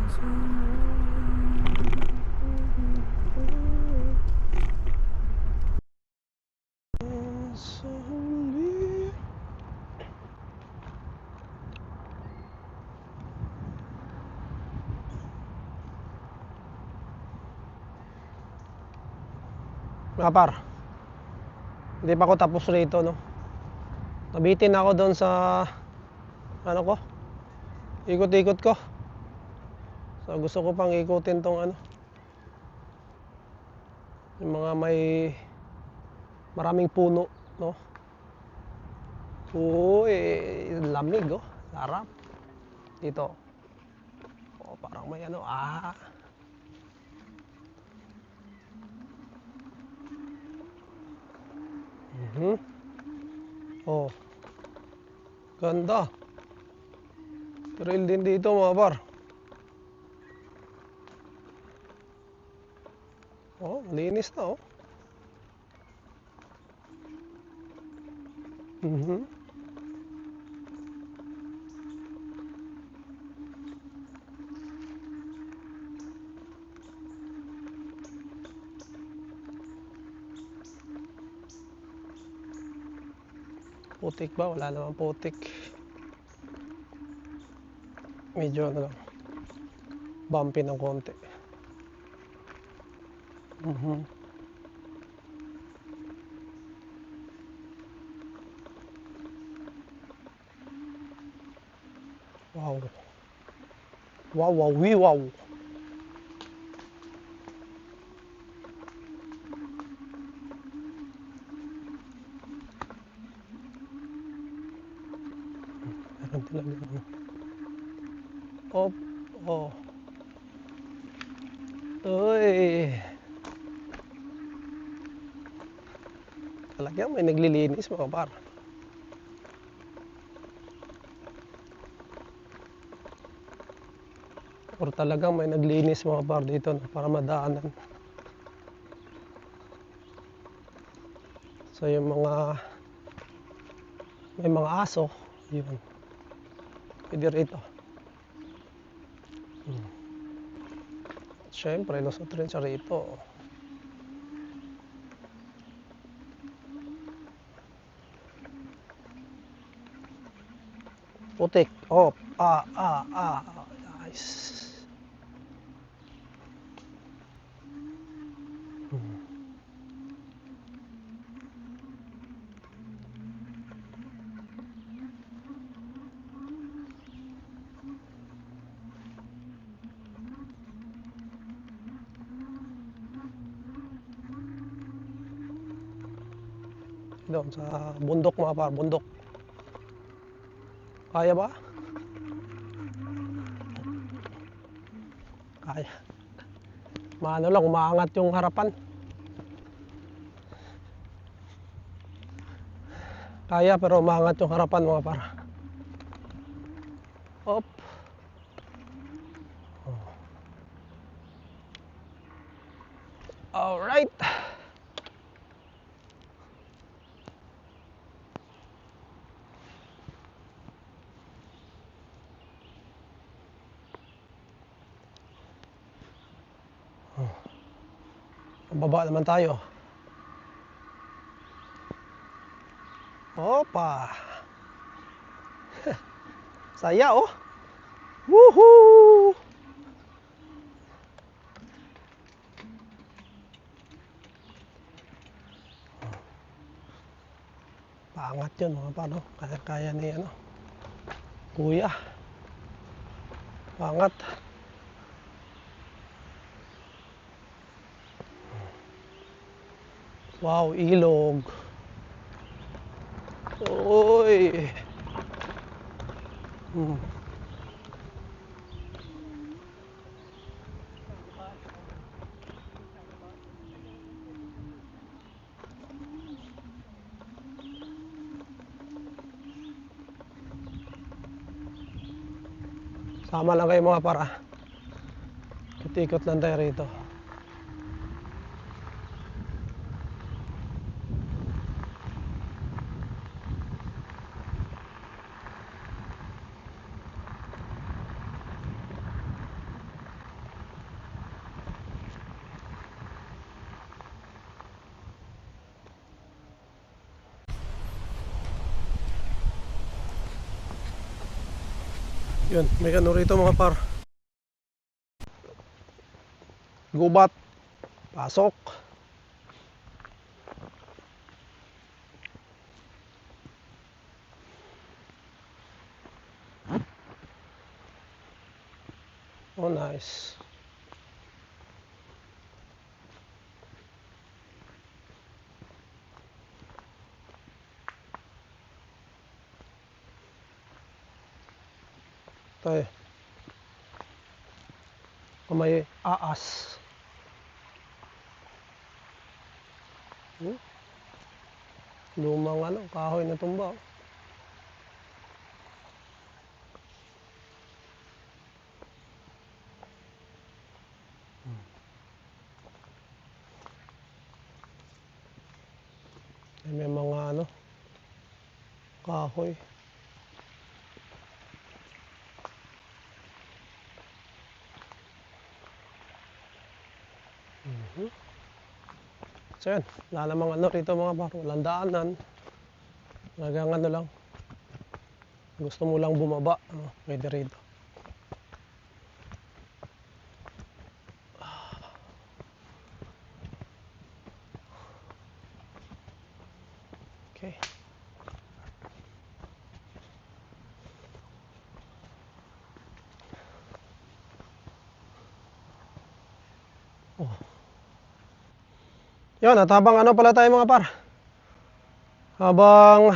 Mga par, hindi pa ako tapos rito, no? Nabitin ako doon sa ano ko, ikot-ikot ko. So gusto ko pang ikutin tong ano, yung mga may maraming puno, no? Uy, lamig, oh. Sarap. Dito. Oh, parang may ano, Oh, ganda. Trail din dito, mga par. Oh, linis na, oh. Putik ba? Wala naman putik. Medyo ano lang, bumpy ng konti. Wow. Wow, wow, wow. Meron talaga ano. Oh, oh. Uy. Talagang may naglilinis, mga par. Or talagang may naglinis, mga par, dito, no, para madaanan. So yung mga may mga aso, yun, pwede rito. Siyempre, lusot rin siya rito. Putik. Oh, nice. Doon sa bundok, mga par, bundok. Kaya ba? Kaya. Maano lang, umaangat yung harapan. Kaya, pero umaangat yung harapan, mga par. Op. Alright. Baba naman tayo. Opa. Saya, oh. Woohoo! Paangat yun, mga par, no? Kaya ni ano, kuya. Paangat. Wow, ilog. Uy. Sama lang kayo, mga par, ah. Ikot lang tayo rito. Yun, may ano rito mga par. Gubat. Pasok. Oh, nice. Tayo. May aas. Lumang ano, kahoy na tumba. May mga ano, kahoy. So yan, wala namang ano rito mga par, walang daanan. Talagang ano lang, gusto mo lang bumaba, ano, pwede rito. Okay. Oh. Yun, at habang ano pala tayo mga par, habang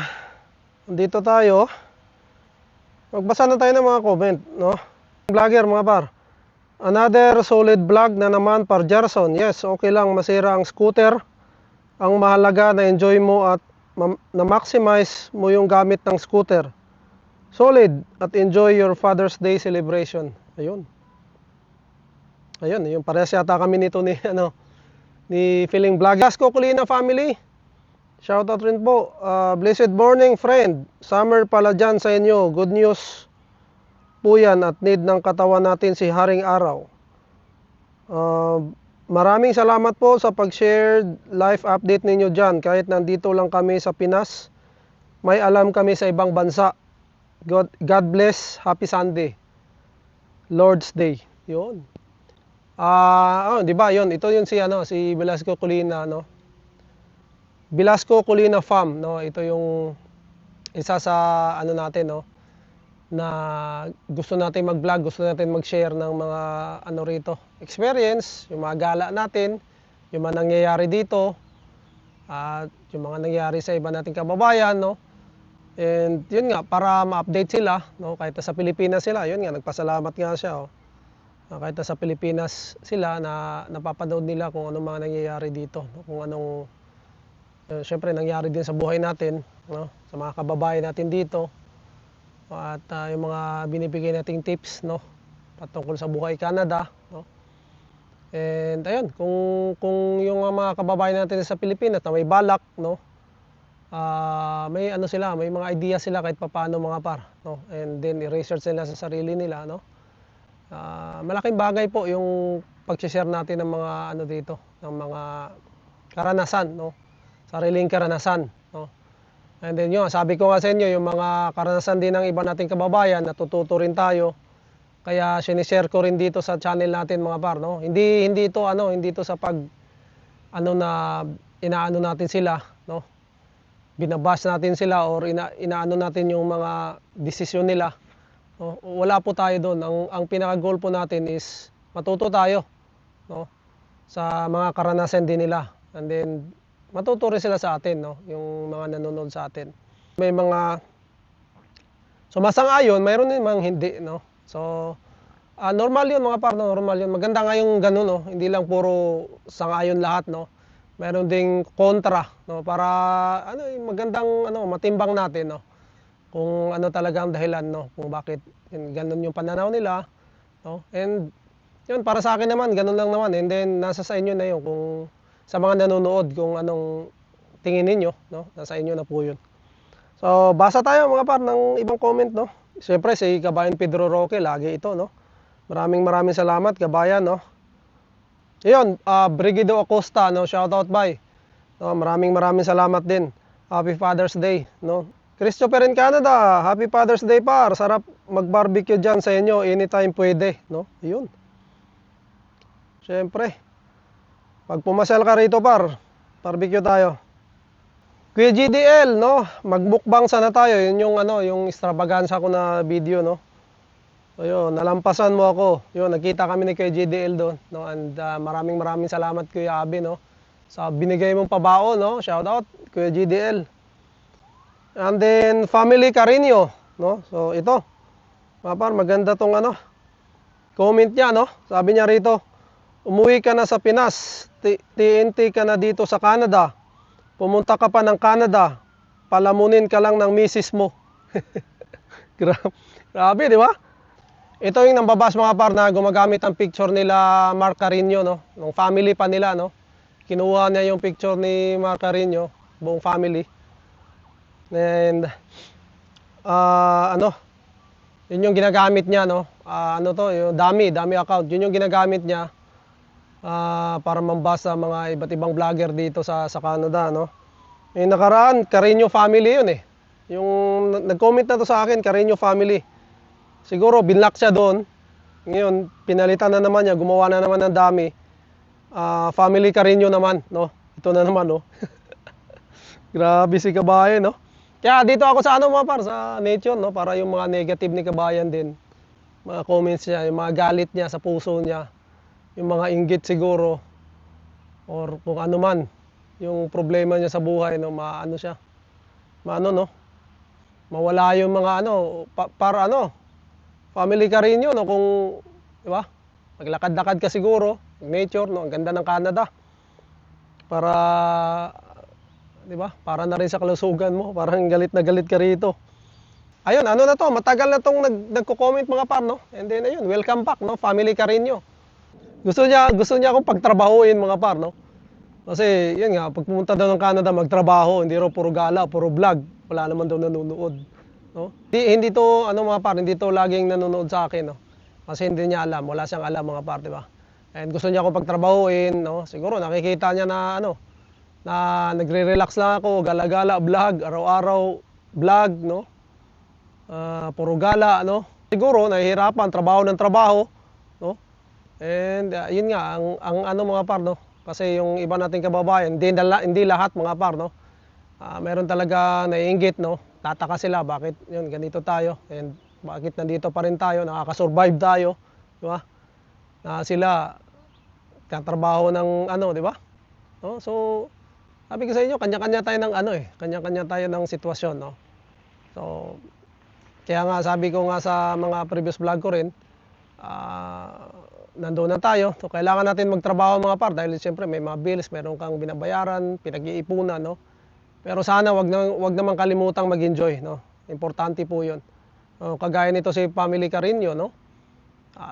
dito tayo, magbasa na tayo ng mga comment, no? Vlogger mga par, another solid vlog na naman par Gerson. Yes, okay lang masira ang scooter. Ang mahalaga na enjoy mo at na-maximize mo yung gamit ng scooter. Solid at enjoy your Father's Day celebration. Ayun. Ayun, yung parehas yata kami nito ni ano ni Feeling Vlog. Lasco Colina family. Shoutout rin po. Blessed morning friend. Summer pala dyan sa inyo. Good news po yan at need ng katawan natin si Haring Araw. Maraming salamat po sa pag-share live update ninyo dyan. Kahit nandito lang kami sa Pinas, may alam kami sa ibang bansa. God bless. Happy Sunday. Lord's Day. Yun. Di ba? Yun, ito yun si Velasco Colina, no? Velasco Colina Farm, no? Ito yung isa sa ano natin, no? Na gusto natin mag-vlog, gusto natin mag-share ng mga ano rito, experience, yung mga gala natin, yung mga nangyayari dito, at yung mga nangyayari sa iba nating kababayan, no? And yun nga, para ma-update sila, no? Kahit sa Pilipinas sila, yun nga, nagpasalamat nga siya, oh. Kahit sa Pilipinas sila na napapanood nila kung anong mga nangyayari dito, no? Kung anong syempre nangyari din sa buhay natin, no? Sa mga kababayan natin dito. At yung mga binibigay nating tips, no, patungkol sa buhay Canada, no. And ayun, kung yung mga kababayan natin sa Pilipinas na may balak, no, may ano sila, may mga idea sila kahit papaano mga par, no. And then i-research sila sa sarili nila, no. Malaking bagay po yung pag-share natin ng mga ano dito, ng mga karanasan, no. Sariling karanasan, no. And then yun, sabi ko nga sa inyo, yung mga karanasan din ng iba nating kababayan, natututo rin tayo. Kaya sinishare ko rin dito sa channel natin mga par, no. Hindi ito sa pag na inaano natin sila, no. Binabash natin sila or inaano natin yung mga desisyon nila. No? Wala po tayo doon. Ang pinaka-goal po natin is matuto tayo, no, sa mga karanasan din nila. And then matuto rin sila sa atin, no, yung mga nanonood sa atin. May mga sumasang-ayon, mayroon din mga hindi, no. So normal 'yun mga par, normal 'yun. Maganda nga yung ganun, no. Hindi lang puro sang-ayon lahat, no. Mayroon ding kontra, no, para magandang matimbang natin, no. Kung ano talaga ang dahilan, no, kung bakit ganun yung pananaw nila, no. And yun, para sa akin naman ganun lang naman. And then nasa sa inyo na 'yun kung sa mga nanonood kung anong tingin ninyo, no? Nasa inyo na po 'yun. So, basa tayo mga par ng ibang comment, no? Siyempre si Kabayan Pedro Roque, lagi ito, no? Maraming salamat, Kabayan, no? Ayun, Brigido Acosta, no? Shoutout by. No, maraming salamat din. Happy Father's Day, no? Christopher in Canada, Happy Father's Day par. Sarap mag-barbecue dyan sa inyo, anytime pwede, no? Yun. Siyempre, pag pumasal ka rito par, barbecue tayo. Kuya GDL, no? Magmukbang sana tayo. Yun yung ano, yung extravaganza ko na video, no? So yun, nalampasan mo ako. Yun, nagkita kami ni Kuya GDL doon, no? And maraming salamat Kuya Abi, no? Sa binigay mong pabao, no? Shout out Kuya GDL. And then family Carino, no? So ito. Mga par, maganda tong ano. Comment niya, no? Sabi niya rito, umuwi ka na sa Pinas, TNT ka na dito sa Canada. Pumunta ka pa ng Canada, palamunin ka lang ng misis mo. Grabe, di ba? Ito yung nambabas mga par na gumagamit ang picture nila Mark Carino, no? Nung family pa nila, no? Kinuha niya yung picture ni Mark Carino, buong family. And ano, yun yung ginagamit niya, no? Ano to, yung dami account. Yun yung ginagamit niya para mambasa mga iba't ibang vlogger dito sa Canada, no? Yung nakaraan, Carino family yun eh. Yung nag-comment na to sa akin, Carino family. Siguro binlock siya doon. Ngayon, pinalitan na naman niya, gumawa na naman ng dami. Family Carino naman, no? Ito na naman, no? Grabe si Kabayan, no? Kaya dito ako sa ano mga par, sa nature, no? Para yung mga negative ni Kabayan din, mga comments niya, yung mga galit niya sa puso niya, yung mga inggit siguro, or kung ano man, yung problema niya sa buhay, no? Maano siya, maano, no? Mawala yung mga ano, para ano, family ka rin yun, no? Kung, di ba? Maglakad-lakad ka siguro, nature, no? Ang ganda ng Canada. Para, di ba? Para na rin sa kalusugan mo, parang galit na galit ka rito. Ayun, ano na to, matagal na tong nagko-comment mga par, no? And then ayun, welcome back, no? Family Carino. Gusto niya akong pagtrabahuin mga par, no? Kasi yun nga, pag pumunta daw ng Canada magtrabaho, hindi raw puro gala, puro vlog, wala naman daw nanonood, no? Hindi to ano mga par, hindi to laging nanonood sa akin, no? Kasi hindi niya alam, wala siyang alam mga par, di ba? And gusto niya akong pagtrabahuin, no? Siguro nakikita niya na ano, na nagre-relax lang ako, gala-gala, vlog, araw-araw vlog, no? Puro gala, no? Siguro nahihirapan, trabaho ng trabaho, no? And yun nga, ang ano mga par, no? Kasi yung iba nating kababayan, hindi lahat mga par, no? Meron talaga naiinggit, no? Tataka sila, bakit yun, ganito tayo, and bakit nandito pa rin tayo, nakaka-survive tayo, di ba? Na sila, katrabaho ng ano, di ba? No? So, sabi ko sa inyo, kanya-kanya tayo ng ano eh, kanya-kanya tayo ng sitwasyon, no? So, kaya nga sabi ko nga sa mga previous vlog ko rin, nandoon na tayo. So, kailangan natin magtrabaho mga par dahil siyempre may mga bills, meron kang binabayaran, pinag-iipunan, no? Pero sana wag naman kalimutang mag-enjoy, no? Importante po 'yon. Kagaya nito si Family Carino, no?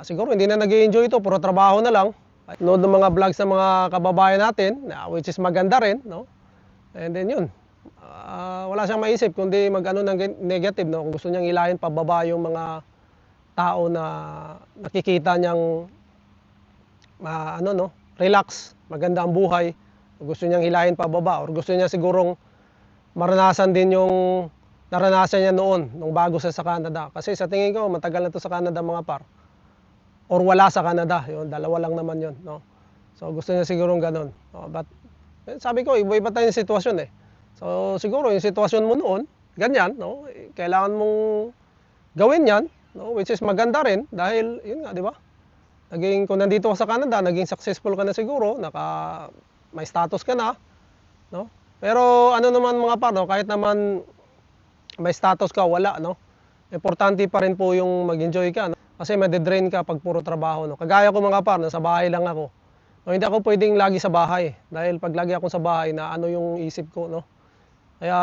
Siguro hindi na nag-i-enjoy ito, puro trabaho na lang. Nood ng mga vlogs ng mga kababayan natin, which is maganda rin, no? And then yun, wala siyang maisip kundi mag-ano ng negative, no? Kung gusto niyang ilahin pababa yung mga tao na nakikita niyang ano, no? Relax, maganda ang buhay. Gusto niyang hilahin pababa or gusto niya sigurong maranasan din yung naranasan niya noon nung bago sa Canada. Kasi sa tingin ko matagal na to sa Canada mga par. Or wala sa Canada, yun, dalawa lang naman yun, no? So gusto niya sigurong ganun, no? But sabi ko, iba-iba tayong sitwasyon eh. So siguro yung sitwasyon mo noon, ganyan, no? Kailangan mong gawin yan, no? Which is maganda rin dahil yun nga, di ba? Kung nandito ka sa Canada, naging successful ka na siguro, may status ka na, no? Pero ano naman mga par, no? Kahit naman may status ka, wala, no? Importante pa rin po yung mag-enjoy ka, no? Kasi made-drain ka pag puro trabaho, no? Kagaya ko mga par, nasa bahay lang ako. No, hindi ako pwedeng lagi sa bahay dahil pag lagi ako sa bahay na ano yung isip ko, no? Kaya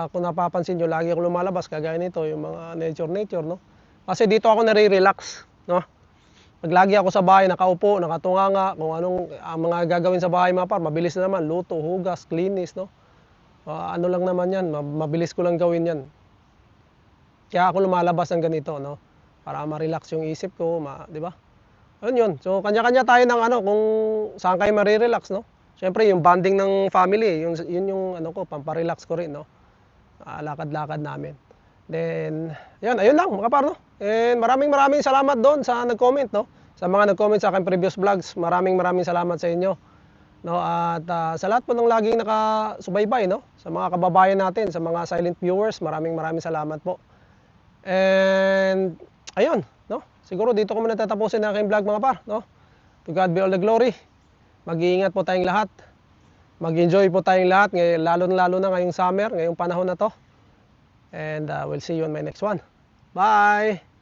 kung napapansin nyo, lagi ako lumalabas kagaya nito, yung mga nature, no? Kasi dito ako nare-relax, no? Pag lagi ako sa bahay, nakaupo, nakatunganga, kung anong mga gagawin sa bahay mga par, mabilis na naman, luto, hugas, klinis, no? Ano lang naman yan, mabilis ko lang gawin yan. Kaya ako lumalabas ng ganito, no? Para ma-relax yung isip ko, di ba? Yun. So, kanya-kanya tayo ng ano, kung saan kayo ma-relax, no? Siyempre, yung bonding ng family, yun yung ano ko, pamparelax ko rin, no? lakad-lakad namin. Then, ayun lang mga par, no? And maraming salamat doon sa nag-comment, no? Sa mga nag-comment sa aking previous vlogs, maraming salamat sa inyo. No, at sa lahat po ng laging nakasubaybay, no? Sa mga kababayan natin, sa mga silent viewers, maraming salamat po. And ayun, no? Siguro dito ko muna tatapusin ang aking vlog mga par, no? To God be all the glory. Mag-iingat po tayong lahat. Mag-enjoy po tayong lahat, lalo na ngayong summer, ngayong panahon na to. And we'll see you on my next one. Bye!